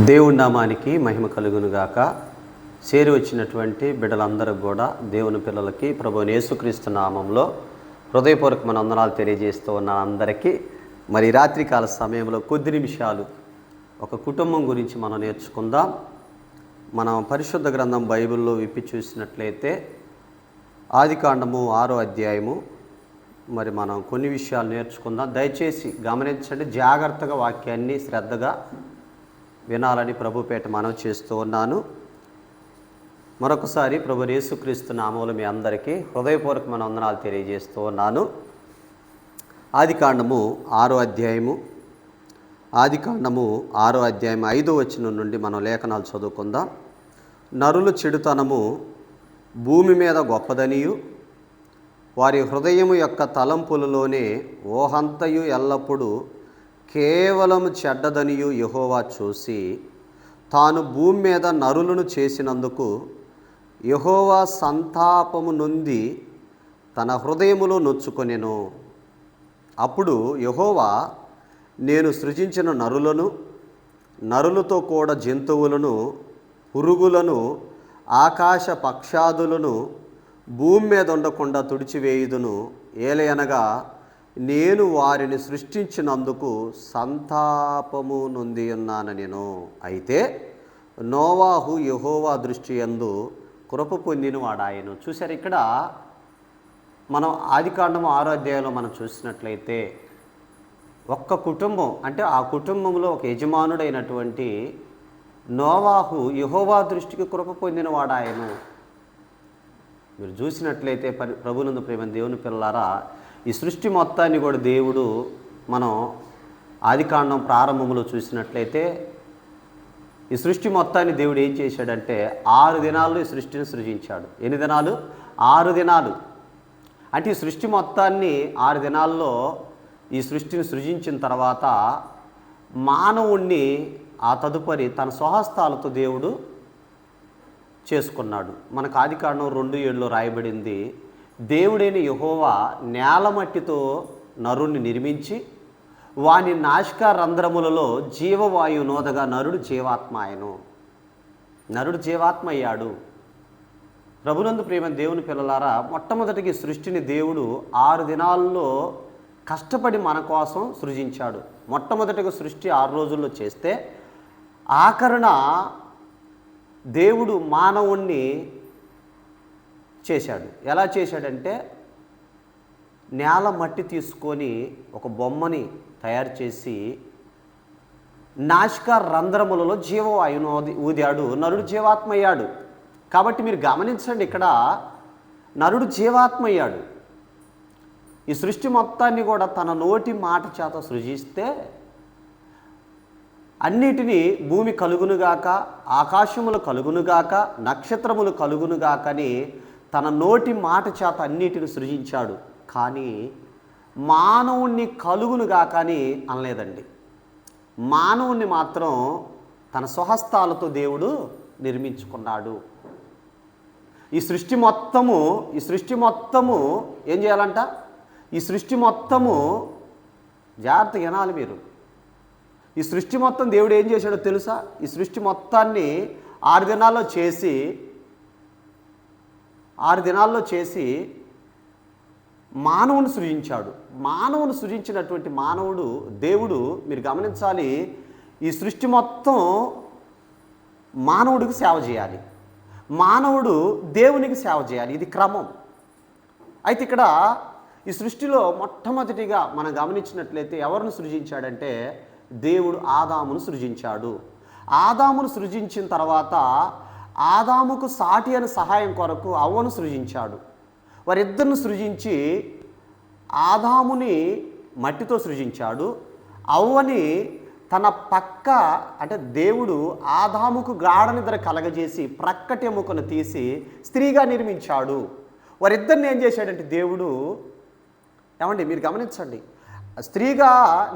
దేవుడి నామానికి మహిమ కలుగునుగాక. చేరి వచ్చినటువంటి బిడ్డలందరూ కూడా దేవుని పిల్లలకి ప్రభువైన యేసుక్రీస్తు నామంలో హృదయపూర్వక వందనాలు తెలియజేస్తూ ఉన్న అందరికీ మరి రాత్రికాల సమయంలో కొద్ది నిమిషాలు ఒక కుటుంబం గురించి మనం నేర్చుకుందాం. మనం పరిశుద్ధ గ్రంథం బైబిల్లో విప్పి చూసినట్లయితే ఆదికాండము 6వ అధ్యాయము మరి మనం కొన్ని విషయాలు నేర్చుకుందాం. దయచేసి గమనించండి, జాగ్రత్తగా వాక్యాన్ని శ్రద్ధగా వినాలని ప్రభుపేట మనవి చేస్తూ ఉన్నాను. మరొకసారి ప్రభు యేసుక్రీస్తు నామములో మీ అందరికీ హృదయపూర్వక వందనాలు తెలియజేస్తూ ఉన్నాను. ఆదికాండము 6వ అధ్యాయము 5వ వచనం నుండి మనం లేఖనాలు చదువుకుందాం. నరుల చెడుతనము భూమి మీద గొప్పదనియు, వారి హృదయము యొక్క తలంపులలోనే ఓహంతయు ఎల్లప్పుడూ కేవలం చెడ్డదనియు యెహోవా చూసి, తాను భూమి మీద నరులను చేసినందుకు యెహోవా సంతాపము నొంది తన హృదయములో నొచ్చుకొనెను. అప్పుడు యెహోవా, నేను సృజించిన నరులను, నరులతో కూడా జంతువులను, పురుగులను, ఆకాశ పక్షాదులను భూమి మీద ఉండకుండా తుడిచివేయుదును. ఏలయనగా నేను వారిని సృష్టించినందుకు సంతాపము నొంది ఉన్నాను నేను. అయితే నోవాహు యెహోవా దృష్టి యందు కృప పొందిన వాడాయను. చూశారు, ఇక్కడ మనం ఆదికాండము 6వ అధ్యాయంలో మనం చూసినట్లయితే ఒక్క కుటుంబం, అంటే ఆ కుటుంబంలో ఒక యజమానుడైనటువంటి నోవాహు యెహోవా దృష్టికి కృప పొందిన వాడాయను. మీరు చూసినట్లయితే ప్రభునందు ప్రేమ దేవుని పిల్లలారా, ఈ సృష్టి మొత్తాన్ని కూడా దేవుడు మనం ఆదికాండం ప్రారంభంలో చూసినట్లయితే ఈ సృష్టి మొత్తాన్ని దేవుడు ఏం చేశాడంటే 6 దినాల్లో ఈ సృష్టిని సృజించాడు. ఎన్ని దినాలు? 6 దినాలు. అంటే ఈ సృష్టి మొత్తాన్ని 6 దినాల్లో ఈ సృష్టిని సృజించిన తర్వాత మానవుణ్ణి ఆ తదుపరి తన స్వహస్తాలతో దేవుడు చేసుకున్నాడు. మనకు ఆదికాండం 2:7లో రాయబడింది, దేవుడైన యెహోవా నేలమట్టితో నరుణ్ణి నిర్మించి వాని నాసికా రంధ్రములలో జీవవాయువు నోదగా నరుడు జీవాత్మ ఆయను. నరుడు జీవాత్మ అయ్యాడు. ప్రభునందు ప్రేమ దేవుని పిల్లలారా, మొట్టమొదటికి సృష్టిని దేవుడు 6 దినాల్లో కష్టపడి మన కోసం సృజించాడు. మొట్టమొదటిగా సృష్టి 6 రోజుల్లో చేస్తే ఆఖరణ దేవుడు మానవుణ్ణి చేశాడు. ఎలా చేశాడంటే నేల మట్టి తీసుకొని ఒక బొమ్మని తయారు చేసి నాసికా రంధ్రములలో జీవవాయువును ఊదాడు. నరుడు జీవాత్మ అయ్యాడు. కాబట్టి మీరు గమనించండి, ఇక్కడ నరుడు జీవాత్మ అయ్యాడు. ఈ సృష్టి మొత్తాన్ని కూడా తన నోటి మాట చేత సృజిస్తే అన్నిటినీ భూమి కలుగునుగాక, ఆకాశములు కలుగునుగాక, నక్షత్రములు కలుగునుగాకని తన నోటి మాట చేత అన్నిటిని సృజించాడు. కానీ మానవుణ్ణి కలుగునుగాక అని అనలేదండి. మానవుణ్ణి మాత్రం తన స్వహస్తాలతో దేవుడు నిర్మించుకున్నాడు. ఈ సృష్టి మొత్తము ఏం చేయాలంట? ఈ సృష్టి మొత్తము జాగ్రత్తగా వినాలి మీరు. ఈ సృష్టి మొత్తం దేవుడు ఏం చేశాడో తెలుసా? ఈ సృష్టి మొత్తాన్ని 6 దినాల్లో చేసి మానవుని సృజించాడు. మానవుని సృజించినటువంటి మానవుడు దేవుడు, మీరు గమనించాలి, ఈ సృష్టి మొత్తం మానవుడికి సేవ చేయాలి, మానవుడు దేవునికి సేవ చేయాలి. ఇది క్రమం. అయితే ఇక్కడ ఈ సృష్టిలో మొట్టమొదటిగా మనం గమనించినట్లయితే ఎవరిని సృజించాడంటే దేవుడు ఆదామును సృజించాడు. ఆదామును సృజించిన తర్వాత ఆదాముకు సాటి అని సహాయం కొరకు అవ్వను సృజించాడు. వారిద్దరిని సృజించి ఆదాముని మట్టితో సృజించాడు, అవ్వని తన పక్క, అంటే దేవుడు ఆదాముకు గాఢ నిద్ర కలగజేసి ప్రక్కటి ఎముకను తీసి స్త్రీగా నిర్మించాడు. వారిద్దరిని ఏం చేశాడంటే దేవుడు, ఏమండి మీరు గమనించండి, స్త్రీగా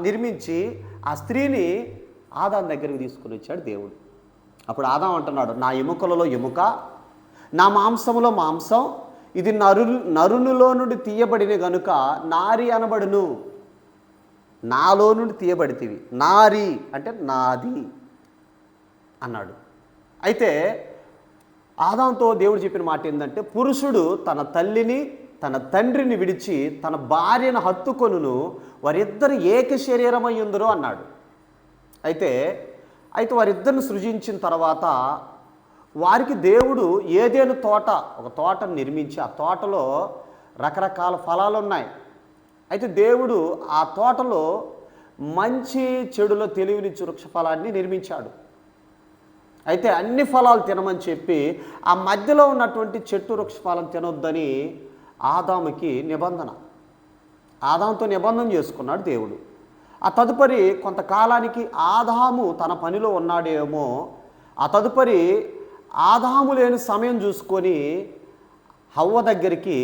నిర్మించి ఆ స్త్రీని ఆదాం దగ్గరికి తీసుకుని వచ్చాడు దేవుడు. అప్పుడు ఆదాం అంటున్నాడు, నా ఎముకలలో ఎముక, నా మాంసములో మాంసం, ఇది నరునిలో నుండి తీయబడిన గనుక నారి అనబడును. నాలో నుండి తీయబడితివి. నారి అంటే నాది. అన్నాడు. అయితే ఆదాంతో దేవుడు చెప్పిన మాట ఏంటంటే, పురుషుడు తన తల్లిని తన తండ్రిని విడిచి తన భార్యను హత్తుకొనును, వారిద్దరు ఏక శరీరమై ఉందరు అన్నాడు. అయితే వారిద్దరిని సృజించిన తర్వాత వారికి దేవుడు ఏదేను తోట, ఒక తోటను నిర్మించి ఆ తోటలో రకరకాల ఫలాలు ఉన్నాయి. అయితే దేవుడు ఆ తోటలో మంచి చెడులో తెలివినిచ్చు వృక్ష ఫలాన్ని నిర్మించాడు. అయితే అన్ని ఫలాలు తినమని చెప్పి ఆ మధ్యలో ఉన్నటువంటి చెట్టు వృక్ష ఫలం తినొద్దని ఆదాముకి ఆదాముతో నిబంధన చేసుకున్నాడు దేవుడు. ఆ తదుపరి కొంతకాలానికి ఆదాము తన పనిలో ఉన్నాడేమో, ఆ తదుపరి ఆదాము లేని సమయం చూసుకొని హవ్వ దగ్గరికి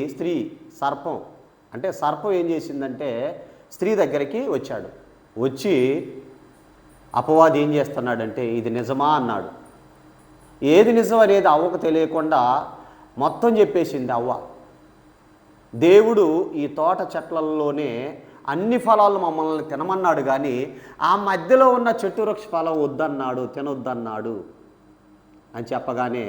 సర్పం ఏం చేసిందంటే స్త్రీ దగ్గరికి వచ్చి అపవాది ఏం చేస్తున్నాడంటే ఇది నిజమా అన్నాడు. ఏది నిజం అనేది అవ్వకు తెలియకుండా మొత్తం చెప్పేసింది అవ్వ. దేవుడు ఈ తోట చెట్లలోనే అన్ని ఫలాలు మమ్మల్ని తినమన్నాడు, కానీ ఆ మధ్యలో ఉన్న చెట్టు వృక్ష ఫలం వద్దన్నాడు, తినొద్దన్నాడు అని చెప్పగానే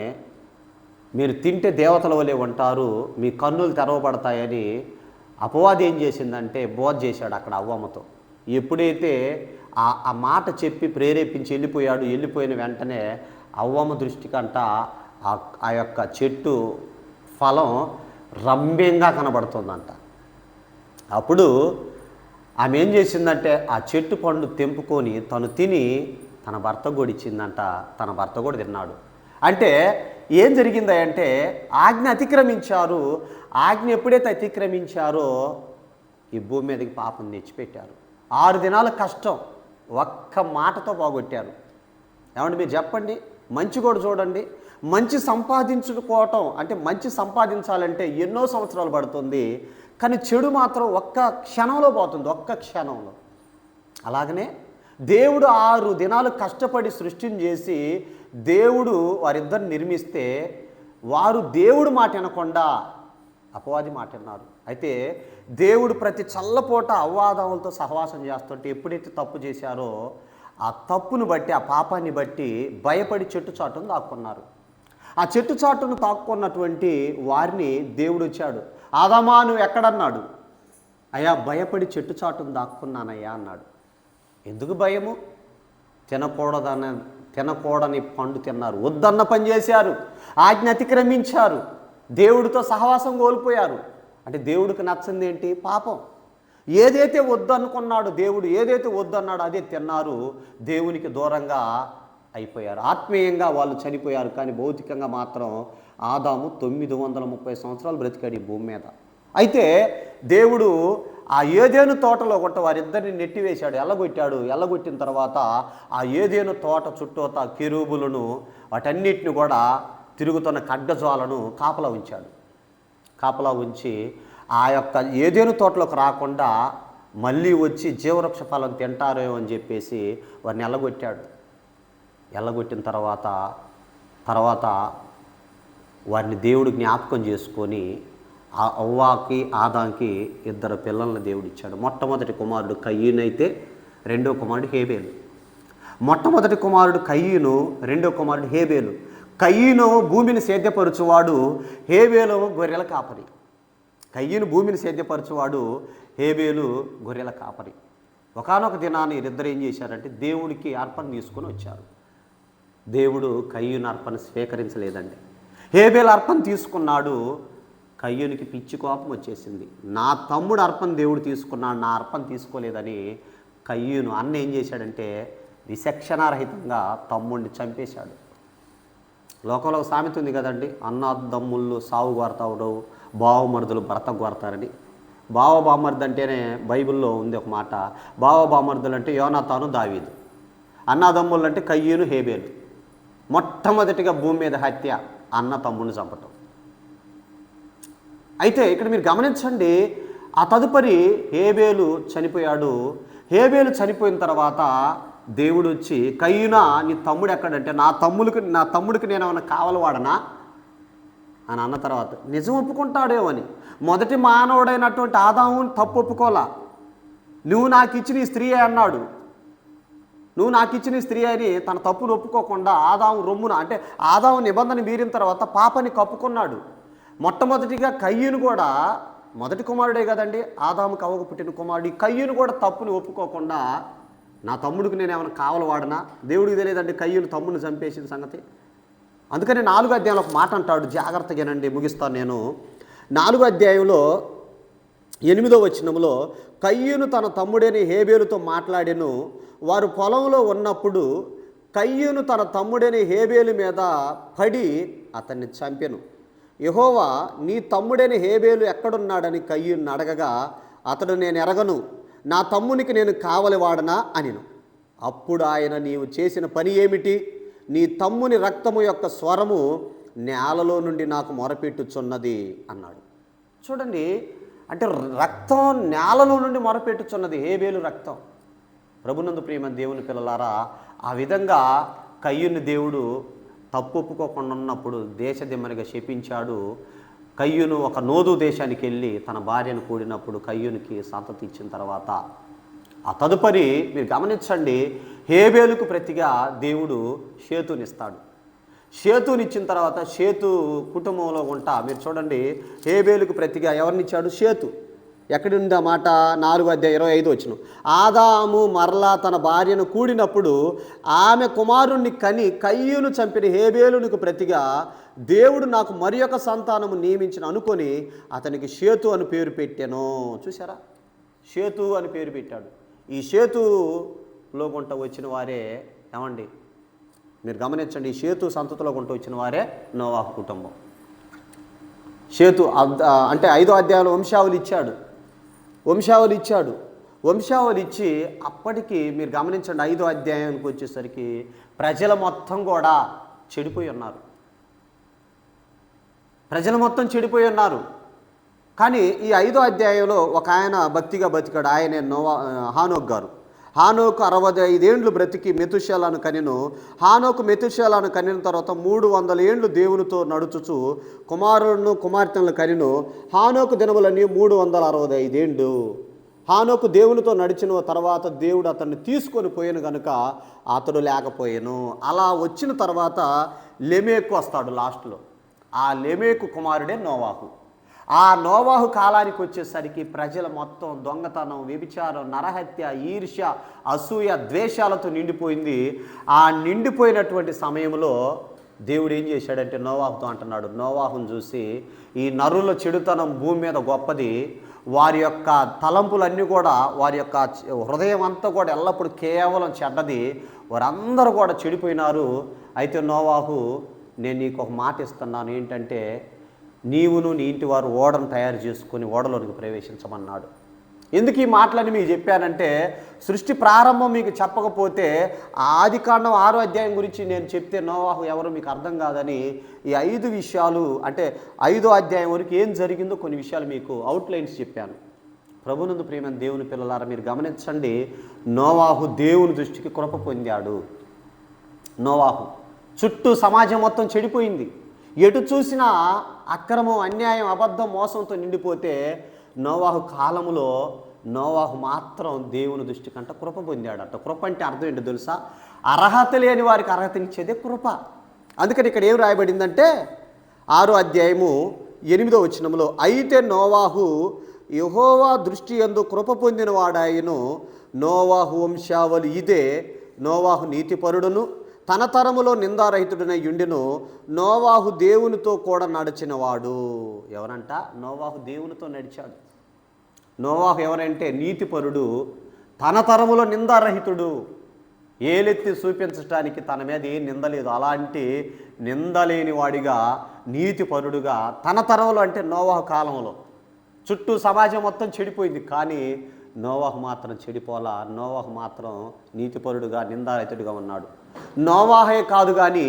మీరు తింటే దేవతల వలె ఉంటారు, మీ కన్నులు తెరవబడతాయని అపవాది ఏం చేసిందంటే బోధ చేశాడు అక్కడ అవ్వమ్మతో. ఎప్పుడైతే ఆ మాట చెప్పి ప్రేరేపించి వెళ్ళిపోయిన వెంటనే అవ్వమ్మ దృష్టికంట ఆ యొక్క చెట్టు ఫలం రమ్యంగా కనబడుతుందంట. అప్పుడు ఆమె ఏం చేసిందంటే ఆ చెట్టు పండు తెంపుకొని తను తిని తన భర్త కూడా ఇచ్చిందంట. తన భర్త కూడా తిన్నాడు. అంటే ఏం జరిగిందంటే ఆజ్ఞ అతిక్రమించారు. ఆజ్ఞ ఎప్పుడైతే అతిక్రమించారో ఈ భూమి మీదకి పాపం తెచ్చిపెట్టారు. 6 దినాల కష్టం ఒక్క మాటతో పోగొట్టారు. ఏమంటే మీరు చెప్పండి, మంచి కూడా చూడండి, మంచి సంపాదించుకోవటం అంటే మంచి సంపాదించాలంటే ఎన్నో సంవత్సరాలు పడుతుంది, కానీ చెడు మాత్రం ఒక్క క్షణంలో పోతుంది, ఒక్క క్షణంలో. అలాగనే దేవుడు 6 దినాలు కష్టపడి సృష్టిని చేసి దేవుడు వారిద్దరిని నిర్మిస్తే వారు దేవుడు మాట వినకుండా అపవాది మాట విన్నారు. అయితే దేవుడు ప్రతి చల్లపూట అవ్వాదములతో సహవాసం చేస్తుంటే ఎప్పుడైతే తప్పు చేశారో ఆ తప్పును బట్టి, ఆ పాపాన్ని బట్టి భయపడి చెట్టు చాటును దాక్కున్నారు. ఆ చెట్టు చాటును తాక్కున్నటువంటి వారిని దేవుడు వచ్చాడు, ఆదామా నువ్వు ఎక్కడన్నాడు. అయ్యా భయపడి చెట్టు చాటును దాక్కున్నానయ్యా అన్నాడు. ఎందుకు భయము? తినకూడని పండు తిన్నారు, వద్దన్న పని చేశారు, ఆజ్ఞ అతిక్రమించారు, దేవుడితో సహవాసం కోల్పోయారు. అంటే దేవుడికి నచ్చింది ఏంటి? పాపం. ఏదైతే వద్దనుకున్నాడు దేవుడు, ఏదైతే వద్దన్నాడో అదే తిన్నారు, దేవునికి దూరంగా అయిపోయారు. ఆత్మీయంగా వాళ్ళు చనిపోయారు, కానీ భౌతికంగా మాత్రం ఆదాము 930 సంవత్సరాలు బ్రతికాడు ఈ భూమి మీద. అయితే దేవుడు ఆ ఏదేను తోటలో కొట్ట వారిద్దరిని నెట్టివేశాడు, ఎల్లగొట్టిన తర్వాత ఆ ఏదేను తోట చుట్టూత కెరూబులను వాటన్నిటిని కూడా తిరుగుతున్న ఖడ్గజ్వాలను కాపలా ఉంచి ఆ యొక్క ఏదేను తోటలోకి రాకుండా మళ్ళీ వచ్చి జీవవృక్ష ఫలం తింటారేమో అని చెప్పేసి వారిని ఎల్లగొట్టిన తర్వాత వారిని దేవుడు జ్ఞాపకం చేసుకొని ఆ అవ్వాకి ఆదాంకి 2 పిల్లలను దేవుడు ఇచ్చాడు. మొట్టమొదటి కుమారుడు కయ్యూను అయితే రెండో కుమారుడు హేబేలు. మొట్టమొదటి కుమారుడు కయ్యూను, రెండో కుమారుడు హేబేలు. కయ్యూను భూమిని సేద్యపరచువాడు, హేబేలు గొర్రెల కాపరి. కయ్యూను భూమిని సేద్యపరచువాడు, హేబేలు గొర్రెల కాపరి. ఒకానొక దినాన్ని వీరిద్దరు ఏం చేశారంటే దేవుడికి అర్పణ తీసుకొని వచ్చారు. దేవుడు కయ్యూను అర్పణ స్వీకరించలేదండి. హేబేలు అర్పణ తీసుకున్నాడు. కయ్యూనికి పిచ్చి కోపం వచ్చేసింది. నా తమ్ముడు అర్పణ దేవుడు తీసుకున్నాడు, నా అర్పణ తీసుకోలేదని కయ్యూను అన్న ఏం చేశాడంటే విచక్షణారహితంగా తమ్ముడిని చంపేశాడు. లోకంలో ఒక సామెత ఉంది కదండి, అన్నదమ్ముళ్ళు సావు కోరతారు, బావమరుదులు భర్త కోరతారని. బావమరుదు అంటేనే బైబిల్లో ఉంది ఒక మాట, బావమరుదులు అంటే యోనాతాను దావీదు, అన్నదమ్ముళ్ళు అంటే కయ్యూను హేబేలు. మొట్టమొదటిగా భూమి మీద హత్య, అన్న తమ్ముడిని చంపటం. అయితే ఇక్కడ మీరు గమనించండి, ఆ తదుపరి హేబేలు చనిపోయాడు. హేబేలు చనిపోయిన తర్వాత దేవుడు వచ్చి కయ్యూనా నీ తమ్ముడు ఎక్కడంటే నా తమ్ముడికి నేను ఏమైనా కావలవాడనా అని అన్న తర్వాత నిజం ఒప్పుకుంటాడేమో అని. మొదటి మానవుడైనటువంటి ఆదాము తప్పు ఒప్పుకోలా, నువ్వు నాకు ఇచ్చిన ఈ స్త్రీ అన్నాడు. నువ్వు నాకు ఇచ్చిన స్త్రీ అని తన తప్పును ఒప్పుకోకుండా ఆదాము రొమ్మున, అంటే ఆదాము నిబంధన మీరిన తర్వాత పాపని కప్పుకున్నాడు. మొట్టమొదటిగా కయ్యూను కూడా మొదటి కుమారుడే కదండి, ఆదాముకు అవ్వకు పుట్టిన కుమారుడు. ఈ కయ్యూను కూడా తప్పుని ఒప్పుకోకుండా నా తమ్ముడికి నేను ఏమైనా కావలవాడనా, దేవుడికి తెలియదండి కయ్యూను తమ్ముడిని చంపేసిన సంగతి. అందుకని 4వ అధ్యాయంలో ఒక మాట అంటాడు, జాగ్రత్తగానండి, ముగిస్తాను నేను. 4వ అధ్యాయంలో 8వ వచనంలో, కయ్యూను తన తమ్ముడైన హేబేలుతో మాట్లాడెను. వారు పొలంలో ఉన్నప్పుడు కయ్యూను తన తమ్ముడైన హేబేలు మీద పడి అతన్ని చంపెను. యెహోవా నీ తమ్ముడైన హేబేలు ఎక్కడున్నాడని కయ్యూను అడగగా అతడు, నేను ఎరగను, నా తమ్మునికి నేను కావలివాడనా అనిను. అప్పుడు ఆయన, నీవు చేసిన పని ఏమిటి? నీ తమ్ముని రక్తము యొక్క స్వరము నేలలో నుండి నాకు మొరపెట్టుచున్నది అన్నాడు. చూడండి, అంటే రక్తం నేలలో నుండి మొరపెట్టుచున్నది, హేబేలు రక్తం. ప్రభునందు ప్రియమైన దేవుని పిల్లలారా, ఆ విధంగా కయ్యూని దేవుడు తప్పు ఒప్పుకోకుండా ఉన్నప్పుడు దేశదిమ్మనిగా శపించాడు. కయ్యూను ఒక నోదు దేశానికి వెళ్ళి తన భార్యను కూడినప్పుడు కయ్యూనికి సంతతి ఇచ్చిన తర్వాత ఆ తదుపరి మీరు గమనించండి, హేబేలుకు ప్రతిగా దేవుడు షేతునిస్తాడు. షేతునిచ్చిన తర్వాత షేతు కుటుంబంలో ఉంటా మీరు చూడండి, హేబేలుకు ప్రతిగా ఎవరినిచ్చాడు? షేతు. ఎక్కడుంది ఆ మాట? 4వ అధ్యాయం 25 వచనం. ఆదాము మరలా తన భార్యను కూడినప్పుడు ఆమె కుమారుణ్ణి కని కయ్యూను చంపిన హేబేలునికి ప్రతిగా దేవుడు నాకు మరి ఒక సంతానము నియమించిన అనుకొని అతనికి షేతు అని పేరు పెట్టాను. చూసారా, షేతు అని పేరు పెట్టాడు. ఈ షేతులో గుంట వచ్చిన వారే ఏమండి, మీరు గమనించండి, ఈ షేతు సంతతిలో గుంట వచ్చిన వారే నోవాహు కుటుంబం. షేతు అంటే 5వ అధ్యాయంలో వంశావళి ఇచ్చి అప్పటికి మీరు గమనించండి, 5వ అధ్యాయానికి వచ్చేసరికి ప్రజల మొత్తం కూడా చెడిపోయి ఉన్నారు. కానీ ఈ 5వ అధ్యాయంలో ఒక ఆయన భక్తిగా బతికాడు. ఆయనే హానోక్ గారు. హానోకు 65 ఏండ్లు బ్రతికి మెతుషేలను కనెను. హానోకు మెతుషేలను కనిన తర్వాత 300 ఏండ్లు దేవునితో నడుచుచు కుమారులను కుమార్తెలను కనెను. హానోకు దినములన్నీ 365 ఏండ్లు. హానోకు దేవునితో నడిచిన తర్వాత దేవుడు అతన్ని తీసుకొని పోయాను కనుక అతడు లేకపోయాను. అలా వచ్చిన తర్వాత లెమేకు వస్తాడు లాస్ట్లో. ఆ లెమేకు కుమారుడే నోవాహు. ఆ నోవాహు కాలానికి వచ్చేసరికి ప్రజల మొత్తం దొంగతనం, వ్యభిచారం, నరహత్య, ఈర్ష్య, అసూయ, ద్వేషాలతో నిండిపోయింది. ఆ నిండిపోయినటువంటి సమయంలో దేవుడు ఏం చేశాడంటే నోవాహుతో అంటున్నాడు, నోవాహును చూసి, ఈ నరుల చెడుతనం భూమి మీద గొప్పది, వారి యొక్క తలంపులన్నీ కూడా, వారి యొక్క హృదయం అంతా కూడా ఎల్లప్పుడూ కేవలం చెడ్డది, వారందరూ కూడా చెడిపోయినారు. అయితే నోవాహు, నేను నీకు ఒక మాట ఇస్తున్నాను, ఏంటంటే నీవును నీ ఇంటి వారు ఓడను తయారు చేసుకొని ఓడలోనికి ప్రవేశించమన్నాడు. ఎందుకు ఈ మాటలని మీకు చెప్పానంటే, సృష్టి ప్రారంభం మీకు చెప్పకపోతే ఆదికాండం 6వ అధ్యాయం గురించి నేను చెప్తే నోవాహు ఎవరు మీకు అర్థం కాదని ఈ 5 విషయాలు, అంటే 5వ అధ్యాయం వరకు ఏం జరిగిందో కొన్ని విషయాలు మీకు అవుట్లైన్స్ చెప్పాను. ప్రభునందు ప్రియమైన దేవుని పిల్లలారా, మీరు గమనించండి, నోవాహు దేవుని దృష్టికి కృప పొందాడు. నోవాహు చుట్టూ సమాజం మొత్తం చెడిపోయింది. ఎటు చూసినా అక్రమం, అన్యాయం, అబద్ధం, మోసంతో నిండిపోతే నోవాహు కాలములో నోవాహు మాత్రం దేవుని దృష్టి కంట కృప పొందాడట. కృప అంటే అర్థం ఏంటో తెలుసా? అర్హత లేని వారికి అర్హతనిచ్చేదే కృప. అందుకని ఇక్కడ ఏం రాయబడిందంటే 6వ అధ్యాయము 8వ వచనంలో, అయితే నోవాహు యెహోవా దృష్టి యందు కృప పొందిన వాడాయను. నోవాహు వంశావళి ఇదే. నోవాహు నీతిపరుడును తన తరములో నిందారహితుడనే యుండెను. నోవాహు దేవునితో కూడా నడిచినవాడు. ఎవరంట? నోవాహు దేవునితో నడిచాడు. నోవాహు ఎవరంటే నీతిపరుడు, తన తరములో నిందారహితుడు. ఏలెత్తి చూపించడానికి తన మీద ఏం నిందలేదు, అలాంటి నిందలేని వాడిగా, నీతిపరుడుగా తన తరంలో, అంటే నోవాహు కాలంలో చుట్టూ సమాజం మొత్తం చెడిపోయింది, కానీ నోవాహు మాత్రం చెడిపోలా. నోవాహు మాత్రం నీతిపరుడుగా, నిందారహితుడిగా ఉన్నాడు. నోవాహే కాదు కానీ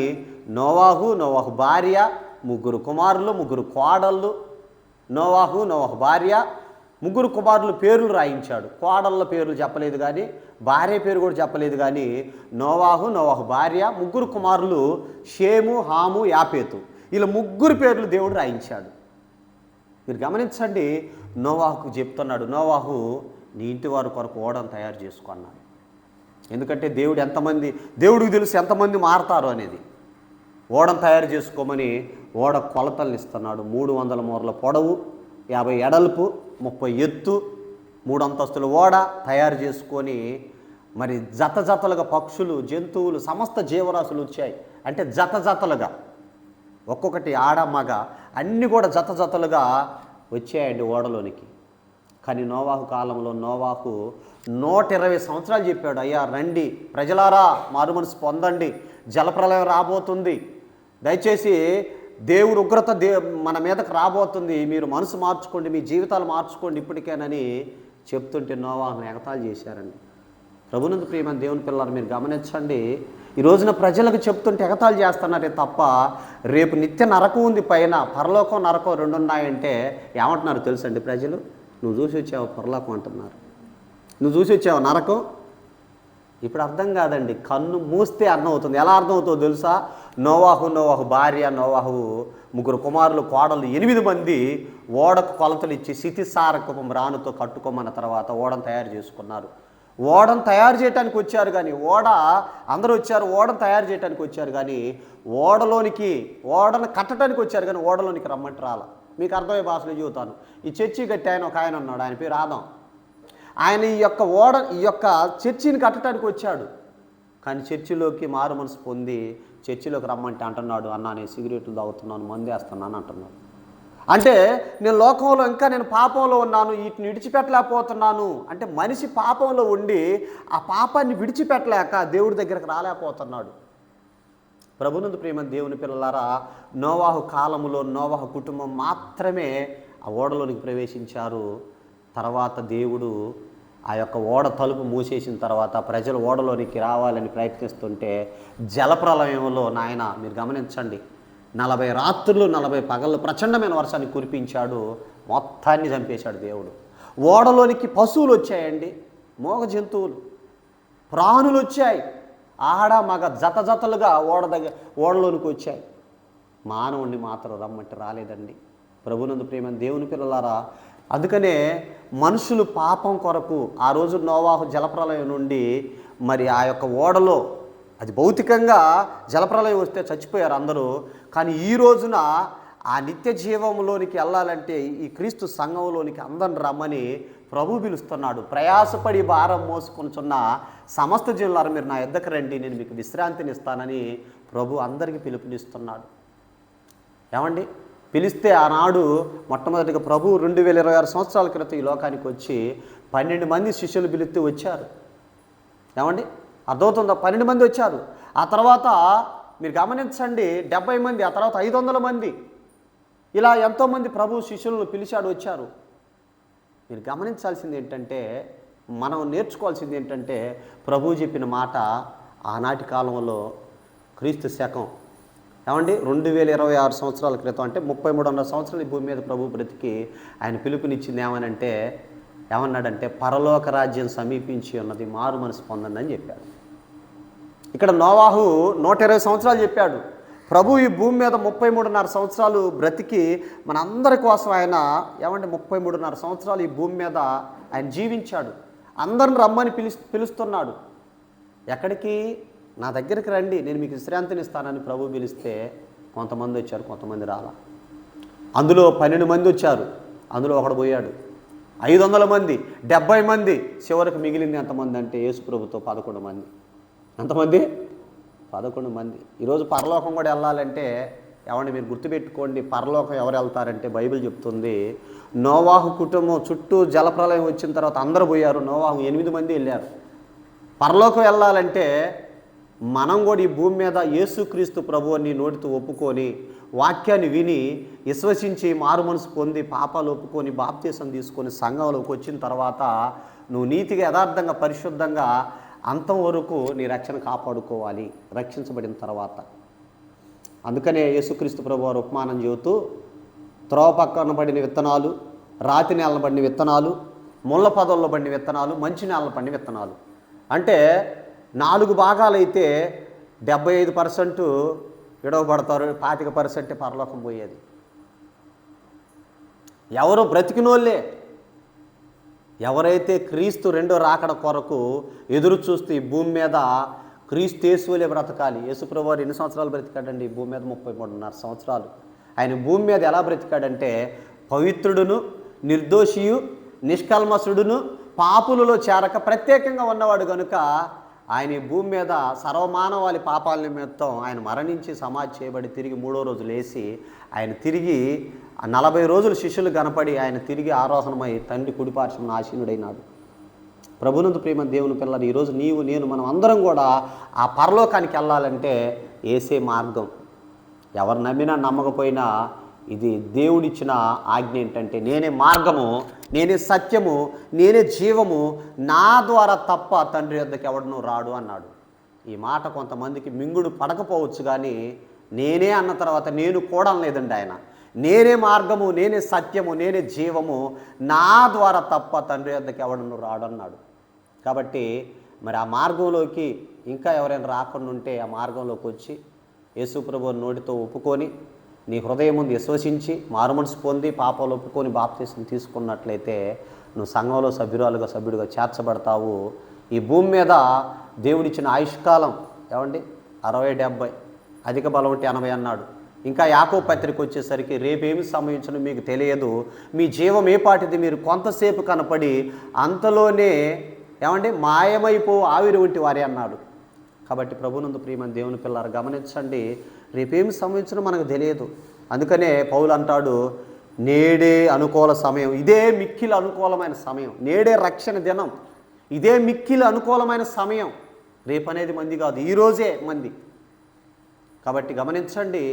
నోవాహు భార్య, 3 కుమారులు, 3 కోడళ్ళు. నోవాహు భార్య, 3 కుమారులు పేర్లు రాయించాడు. కోడళ్ళ పేర్లు చెప్పలేదు కానీ, భార్య పేరు కూడా చెప్పలేదు కానీ, నోవాహు భార్య, 3 కుమారులు షేము, హాము, యాపేతు, వీళ్ళ 3 పేర్లు దేవుడు రాయించాడు. మీరు గమనించండి, నోవాహుకు చెప్తున్నాడు, నోవాహు నీ ఇంటి వారి కొరకు ఓడను తయారు చేసుకున్నాడు. ఎందుకంటే దేవుడికి తెలుసు ఎంతమంది మారతారు అనేది. ఓడను తయారు చేసుకోమని ఓడ కొలతలను ఇస్తున్నాడు. 300 మూరల పొడవు, 50 ఎడల్పు, 30 ఎత్తు, 3 అంతస్తుల ఓడ తయారు చేసుకొని మరి జతలుగా పక్షులు, జంతువులు, సమస్త జీవరాశులు వచ్చాయి. అంటే జతలుగా, ఒక్కొక్కటి ఆడ మగ అన్నీ కూడా జతలుగా వచ్చాయండి ఓడలోనికి. కానీ నోవాహు కాలంలో నోవాహు 120 సంవత్సరాలు చెప్పాడు, అయ్యా రండి ప్రజలారా, మారు మనసు పొందండి, జలప్రలయం రాబోతుంది, దయచేసి దేవుడు ఉగ్రత మన మీదకు రాబోతుంది, మీరు మనసు మార్చుకోండి, మీ జీవితాలు మార్చుకోండి ఇప్పటికేనని చెప్తుంటే నోవాహును ఎగతాళి చేశారండి. ప్రభునందు ప్రియమైన దేవుని పిల్లలు మీరు గమనించండి, ఈ రోజున ప్రజలకు చెప్తుంటే ఎగతాళి చేస్తున్నారే తప్ప రేపు నిత్య నరకం ఉంది, పైన పరలోకం నరకం 2 ఉన్నాయంటే ఏమంటున్నారు తెలుసండి ప్రజలు? నువ్వు చూసి వచ్చావు పరలోకం అంటున్నారు, నువ్వు చూసి వచ్చావు నరకం. ఇప్పుడు అర్థం కాదండి, కన్ను మూస్తే అర్థం అవుతుంది. ఎలా అర్థం అవుతుందో తెలుసా? నోవాహు భార్య, నోవాహు 3 కుమారులు, కోడలు 8 మంది ఓడకు కొలతలు ఇచ్చి శిథిసారకపు రానుతో కట్టుకోమన్న తర్వాత ఓడను తయారు చేసుకున్నారు. ఓడను తయారు చేయడానికి వచ్చారు కానీ అందరూ వచ్చారు, ఓడను తయారు చేయడానికి వచ్చారు కానీ ఓడను కట్టడానికి వచ్చారు కానీ ఓడలోనికి రమ్మంటే రాల. మీకు అర్థమయ్యే భాషలో చెబుతాను. ఈ చర్చి కట్టి ఒక ఆయన ఉన్నాడు, ఆయన పేరు ఆదాం. ఆయన ఈ యొక్క చర్చిని కట్టడానికి వచ్చాడు కానీ చర్చిలోకి మారు మనసు పొంది చర్చిలోకి రమ్మంటే అంటున్నాడు, అన్నా నేను సిగరెట్లు తాగుతున్నాను, మందేస్తున్నాను అంటున్నాడు. అంటే నేను పాపంలో ఉన్నాను, వీటిని విడిచిపెట్టలేకపోతున్నాను. అంటే మనిషి పాపంలో ఉండి ఆ పాపాన్ని విడిచిపెట్టలేక దేవుడి దగ్గరకు రాలేకపోతున్నాడు. ప్రభునందు ప్రియమైన దేవుని పిల్లలారా, నోవాహు కాలంలో నోవాహు కుటుంబం మాత్రమే ఆ ఓడలోనికి ప్రవేశించారు. తర్వాత దేవుడు ఆ యొక్క ఓడ తలుపు మూసేసిన తర్వాత ప్రజలు ఓడలోనికి రావాలని ప్రయత్నిస్తుంటే జలప్రలయంలో నాయన మీరు గమనించండి, 40 రాత్రులు 40 పగళ్ళు ప్రచండమైన వర్షాన్ని కురిపించాడు, మొత్తాన్ని చంపేశాడు దేవుడు. ఓడలోనికి పశువులు వచ్చాయండి, మోగ జంతువులు, ప్రాణులు వచ్చాయి, ఆడ మగ జతలుగా ఓడలోనికి వచ్చాయి. మానవుణ్ణి మాత్రం రమ్మంటే రాలేదండి. ప్రభునందు ప్రియమైన దేవుని పిల్లలారా, అందుకనే మనుషులు పాపం కొరకు ఆ రోజు నోవాహు జలప్రలయం నుండి మరి ఆ యొక్క ఓడలో, అది భౌతికంగా జలప్రలయం వస్తే చచ్చిపోయారు అందరూ. కానీ ఈ రోజున ఆ నిత్య జీవంలోనికి వెళ్ళాలంటే ఈ క్రీస్తు సంఘంలోనికి అందరిని రమ్మని ప్రభు పిలుస్తున్నాడు. ప్రయాసపడి భారం మోసుకొనుచున్న సమస్త జనులారా మీరు నా యొద్దకు రండి, నేను మీకు విశ్రాంతిని ఇస్తానని ప్రభు అందరికీ పిలుపునిస్తున్నాడు. ఏమండి, పిలిస్తే ఆనాడు మొట్టమొదటిగా ప్రభు 2026 సంవత్సరాల క్రితం ఈ లోకానికి వచ్చి 12 మంది శిష్యులు పిలిస్తే వచ్చారు. ఏమండి, అర్థమవుతుందా? 12 మంది వచ్చారు. ఆ తర్వాత మీరు గమనించండి, 70 మంది, ఆ తర్వాత 500 మంది, ఇలా ఎంతోమంది ప్రభు శిష్యులను పిలిచాడు, వచ్చారు. మీరు గమనించాల్సింది ఏంటంటే, మనం నేర్చుకోవాల్సింది ఏంటంటే, ప్రభు చెప్పిన మాట ఆనాటి కాలంలో క్రీస్తు శకం ఏమండి 2026 సంవత్సరాల క్రితం, అంటే 33.5 సంవత్సరాలు ఈ భూమి మీద ప్రభు బ్రతికి ఆయన పిలుపునిచ్చింది ఏమన్నాడంటే పరలోక రాజ్యం సమీపించి ఉన్నది, మారు మనసు పొందండి అని చెప్పాడు. ఇక్కడ నోవాహు 120 సంవత్సరాలు చెప్పాడు. ప్రభు ఈ భూమి మీద 33.5 సంవత్సరాలు బ్రతికి మనందరి కోసం ఆయన 33.5 సంవత్సరాలు ఈ భూమి మీద ఆయన జీవించాడు. అందరిని రమ్మని పిలుస్తున్నాడు. ఎక్కడికి? నా దగ్గరికి రండి, నేను మీకు విశ్రాంతిని ఇస్తానని ప్రభు పిలిస్తే కొంతమంది వచ్చారు, కొంతమంది రాలా. అందులో 12 మంది వచ్చారు, అందులో ఒకడు పోయాడు. 500 మంది, 70 మంది, చివరికి మిగిలింది ఎంతమంది అంటే యేసు ప్రభుతో 11 మంది. ఎంతమంది? 11 మంది. ఈరోజు పరలోకం కూడా వెళ్ళాలంటే మీరు గుర్తుపెట్టుకోండి, పరలోకం ఎవరు వెళ్తారంటే బైబిల్ చెప్తుంది, నోవాహు కుటుంబం చుట్టూ జలప్రలయం వచ్చిన తర్వాత అందరూ పోయారు, నోవాహు 8 మంది వెళ్ళారు. పరలోకం వెళ్ళాలంటే మనం కూడా ఈ భూమి మీద యేసుక్రీస్తు ప్రభువుని నోటితో ఒప్పుకొని వాక్యాన్ని విని విశ్వసించి మారు మనసు పొంది పాపాలు ఒప్పుకొని బాప్తీసం తీసుకొని సంఘంలోకి వచ్చిన తర్వాత నువ్వు నీతిగా యథార్థంగా పరిశుద్ధంగా అంతం వరకు నీ రక్షణ కాపాడుకోవాలి రక్షించబడిన తర్వాత. అందుకనే యేసుక్రీస్తు ప్రభువారు ఉపమానం చెబుతూ త్రోవ పక్కన పడిన విత్తనాలు, రాతి నేల పడిన విత్తనాలు, ముళ్ళ పొదల్లో పడిన విత్తనాలు, మంచి నేల పడిన విత్తనాలు. అంటే 4 భాగాలైతే 75% విడవబడతారు, 25% పరలోకం పోయేది. ఎవరో బ్రతికినోళ్ళే ఎవరైతే క్రీస్తు రెండో రాకడ కొరకు ఎదురు చూస్తూ ఈ భూమి మీద క్రీస్తు యేసువలే బ్రతకాలి. యేసుప్రభు వారు ఎన్ని సంవత్సరాలు బ్రతికాడండి ఈ భూమి మీద? 33.5 సంవత్సరాలు. ఆయన భూమి మీద ఎలా బ్రతికాడంటే పవిత్రుడును, నిర్దోషియు, నిష్కల్మసుడును, పాపులలో చేరక ప్రత్యేకంగా ఉన్నవాడు కనుక ఆయన ఈ భూమి మీద సర్వమానవాళి పాపాల నిమిత్తం ఆయన మరణించి సమాధి చేయబడి తిరిగి 3వ రోజు లేచి ఆయన తిరిగి 40 రోజులు శిష్యులు కనపడి ఆయన తిరిగి ఆరోహణమై తండ్రి కుడిపార్శ్వమున ఆసీనుడైనాడు. ప్రభునందు ప్రేమ దేవుని పిల్లలు, ఈరోజు నీవు నేను మనం అందరం కూడా ఆ పరలోకానికి వెళ్ళాలంటే ఏసే మార్గం. ఎవరు నమ్మినా నమ్మకపోయినా ఇది దేవుడిచ్చిన ఆజ్ఞ ఏంటంటే, నేనే మార్గము, నేనే సత్యము, నేనే జీవము, నా ద్వారా తప్ప తండ్రి యొద్దకు ఎవడను రాడు అన్నాడు. ఈ మాట కొంతమందికి మింగుడు పడకపోవచ్చు, కానీ నేనే అన్న తర్వాత నేను కూడా లేదండి ఆయన. నేనే మార్గము, నేనే సత్యము, నేనే జీవము, నా ద్వారా తప్ప తండ్రి యొద్దకు ఎవడను రాడు అన్నాడు. కాబట్టి మరి ఆ మార్గంలోకి ఇంకా ఎవరైనా రాకుండా ఉంటే ఆ మార్గంలోకి వచ్చి యేసుప్రభు నోటితో ఒప్పుకొని నీ హృదయం ముందు విశ్వసించి మారుమనసు పొంది పాపాలు ఒప్పుకొని బాప్తీసం తీసుకున్నట్లయితే నువ్వు సంఘంలో సభ్యుడిగా చేర్చబడతావు. ఈ భూమి మీద దేవుడిచ్చిన ఆయుష్కాలం ఏమండి 60-70, అధిక బలం ఉంటే 80 అన్నాడు. ఇంకా యాకోబు పత్రిక వచ్చేసరికి రేపేమి సంభవించను మీకు తెలియదు, మీ జీవం ఏ పాటిది, మీరు కొంతసేపు కనపడి అంతలోనే ఏమండి మాయమైపో ఆవిరి వంటి వారే అన్నాడు. కాబట్టి ప్రభునందు ప్రియమైన దేవుని పిల్లలు గమనించండి, రేపేమి సంభవించనో మనకు తెలియదు. అందుకనే పౌలు అంటాడు, నేడే అనుకూల సమయం, ఇదే మిక్కిలి అనుకూలమైన సమయం, నేడే రక్షణ దినం, ఇదే మిక్కిలి అనుకూలమైన సమయం. రేపు అనేది మంది కాదు, ఈరోజే మంది. కాబట్టి గమనించండి,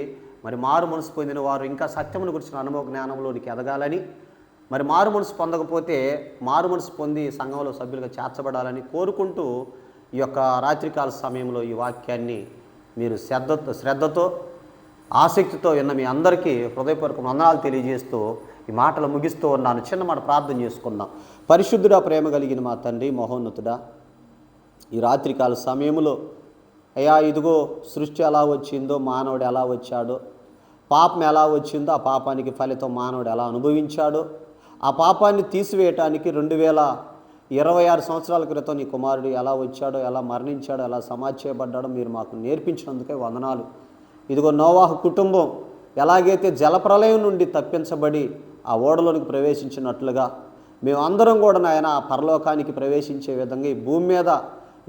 మరి మారు మనసు పొందిన వారు ఇంకా సత్యమును గురించిన అనుభవ జ్ఞానంలోనికి ఎదగాలని, మరి మారు మనసు పొందకపోతే మారు మనసు పొంది సంఘంలో సభ్యులుగా చేర్చబడాలని కోరుకుంటూ ఈ యొక్క రాత్రికాల సమయంలో ఈ వాక్యాన్ని మీరు శ్రద్ధతో ఆసక్తితో విన్న మీ అందరికీ హృదయపూర్వక వందనాలు తెలియజేస్తూ ఈ మాటలు ముగిస్తూ ఉన్నాను. చిన్న మాట ప్రార్థన చేసుకుందాం. పరిశుద్ధుడా, ప్రేమ కలిగిన మా తండ్రి, మహోన్నతుడా, ఈ రాత్రికాల సమయంలో అయ్యా ఇదిగో సృష్టి ఎలా వచ్చిందో, మానవుడు ఎలా వచ్చాడో, పాపం ఎలా వచ్చిందో, ఆ పాపానికి ఫలితం మానవుడు ఎలా అనుభవించాడో, ఆ పాపాన్ని తీసివేయటానికి 2026 సంవత్సరాల క్రితం నీ కుమారుడు ఎలా వచ్చాడో, ఎలా మరణించాడో, ఎలా సమాధి చేయబడ్డాడో మీరు మాకు నేర్పించినందుకే వందనాలు. ఇదిగో నోవాహు కుటుంబం ఎలాగైతే జలప్రలయం నుండి తప్పించబడి ఆ ఓడలోనికి ప్రవేశించినట్లుగా మేమందరం కూడా నాయన ఆ పరలోకానికి ప్రవేశించే విధంగా ఈ భూమి మీద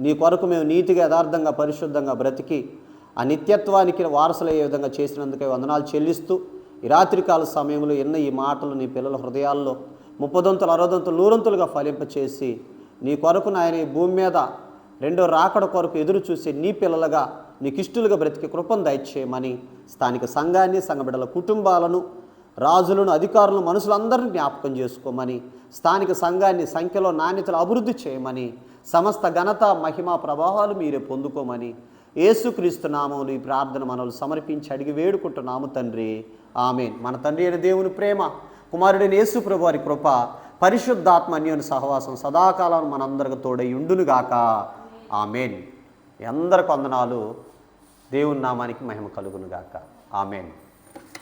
నీ కొరకు మేము నీతిగా యథార్థంగా పరిశుద్ధంగా బ్రతికి ఆ నిత్యత్వానికి వారసులయ్యే విధంగా చేసినందుకే వందనాలు చెల్లిస్తూ ఈ రాత్రికాల సమయంలో ఎన్న ఈ మాటలు నీ పిల్లల హృదయాల్లో 30 60 100 ఫలింపచేసి నీ కొరకు నాయన ఈ భూమి మీద రెండో రాకడ కొరకు ఎదురు చూసి నీ పిల్లలుగా నీకు ఇష్టలుగా బ్రతికి కృపను దయచేయమని, స్థానిక సంఘాన్ని, సంఘ బిడ్డల కుటుంబాలను, రాజులను, అధికారులను, మనుషులందరినీ జ్ఞాపకం చేసుకోమని, స్థానిక సంఘాన్ని సంఖ్యలో నాణ్యతలు అభివృద్ధి చేయమని, సమస్త ఘనత మహిమ ప్రభావాలు మీరే పొందుకోమని యేసుక్రీస్తు నామములో ఈ ప్రార్థన మనవులు సమర్పించి అడిగి వేడుకుంటున్నాము తండ్రి. ఆమేన్. మన తండ్రి అయిన దేవుని ప్రేమ, కుమారుడైన యేసు ప్రభు వారి కృప, పరిశుద్ధాత్మ అన్యోన్య సహవాసం సదాకాలం మనందరికి తోడై ఉండునుగాక. ఆమేన్. అందరికి వందనాలు. దేవుని నామానికి మహిమ కలుగునుగాక. ఆమేన్.